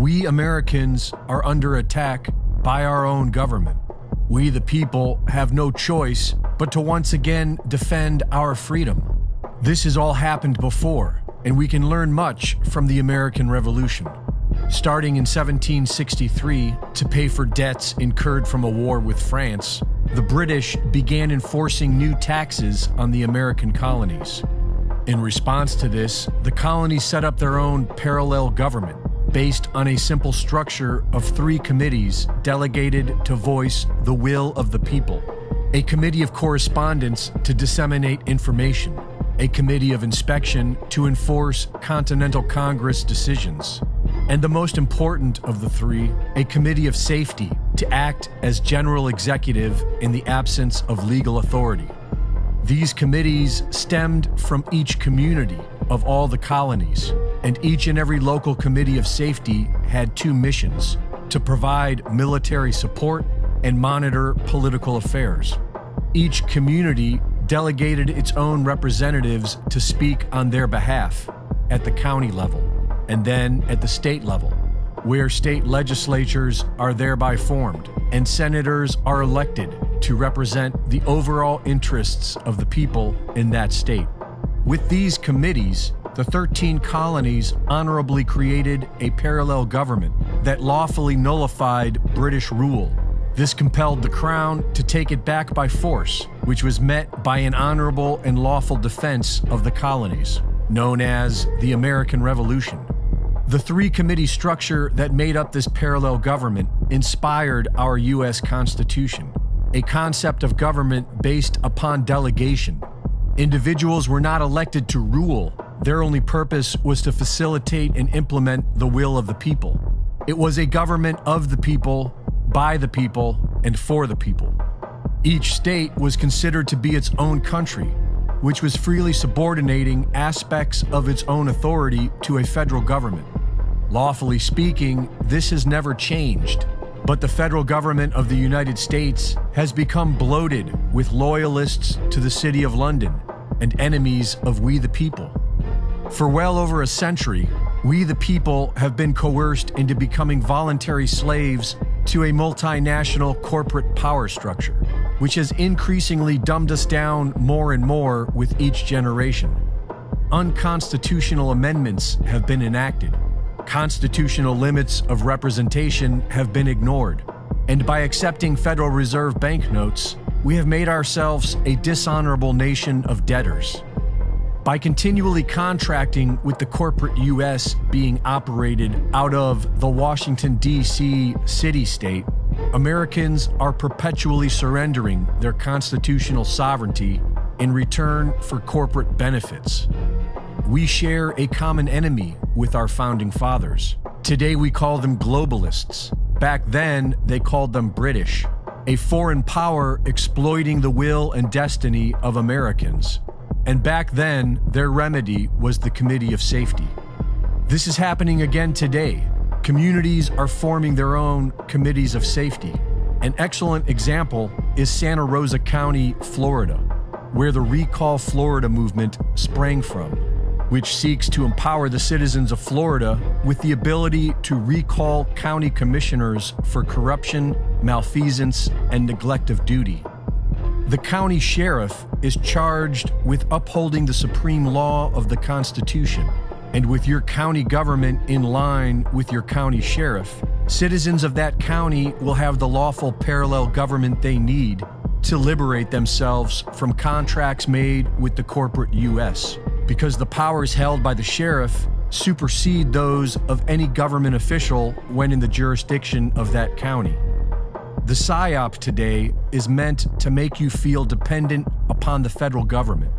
We Americans are under attack by our own government. We, the people, have no choice but to once again defend our freedom. This has all happened before, and we can learn much from the American Revolution. Starting in 1763, to pay for debts incurred from a war with France, the British began enforcing new taxes on the American colonies. In response to this, the colonies set up their own parallel government, based on a simple structure of 3 committees delegated to voice the will of the people. A committee of correspondence to disseminate information, a committee of inspection to enforce Continental Congress decisions, and the most important of the 3, a committee of safety to act as general executive in the absence of legal authority. These committees stemmed from each community of all the colonies, and each and every local committee of safety had 2 missions: to provide military support and monitor political affairs. Each community delegated its own representatives to speak on their behalf at the county level, and then at the state level, where state legislatures are thereby formed, and senators are elected to represent the overall interests of the people in that state. With these committees, the 13 colonies honorably created a parallel government that lawfully nullified British rule. This compelled the Crown to take it back by force, which was met by an honorable and lawful defense of the colonies, known as the American Revolution. The 3-committee structure that made up this parallel government inspired our U.S. Constitution, a concept of government based upon delegation. Individuals were not elected to rule. Their only purpose was to facilitate and implement the will of the people. It was a government of the people, by the people, and for the people. Each state was considered to be its own country, which was freely subordinating aspects of its own authority to a federal government. Lawfully speaking, this has never changed, but the federal government of the United States has become bloated with loyalists to the City of London and enemies of we the people. For well over a century, we the people have been coerced into becoming voluntary slaves to a multinational corporate power structure, which has increasingly dumbed us down more and more with each generation. Unconstitutional amendments have been enacted. Constitutional limits of representation have been ignored. And by accepting Federal Reserve banknotes, we have made ourselves a dishonorable nation of debtors. By continually contracting with the corporate U.S. being operated out of the Washington, D.C. city-state, Americans are perpetually surrendering their constitutional sovereignty in return for corporate benefits. We share a common enemy with our founding fathers. Today we call them globalists. Back then they called them British, a foreign power exploiting the will and destiny of Americans. And back then, their remedy was the Committee of Safety. This is happening again today. Communities are forming their own committees of safety. An excellent example is Santa Rosa County, Florida, where the Recall Florida movement sprang from, which seeks to empower the citizens of Florida with the ability to recall county commissioners for corruption, malfeasance, and neglect of duty. The county sheriff is charged with upholding the supreme law of the Constitution, and with your county government in line with your county sheriff, citizens of that county will have the lawful parallel government they need to liberate themselves from contracts made with the corporate U.S., because the powers held by the sheriff supersede those of any government official when in the jurisdiction of that county. The PSYOP today is meant to make you feel dependent upon the federal government,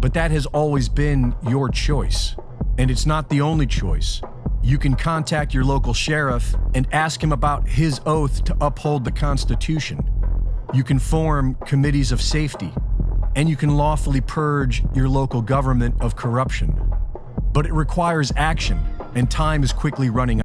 but that has always been your choice, and it's not the only choice. You can contact your local sheriff and ask him about his oath to uphold the Constitution. You can form committees of safety, and you can lawfully purge your local government of corruption. But it requires action, and time is quickly running out.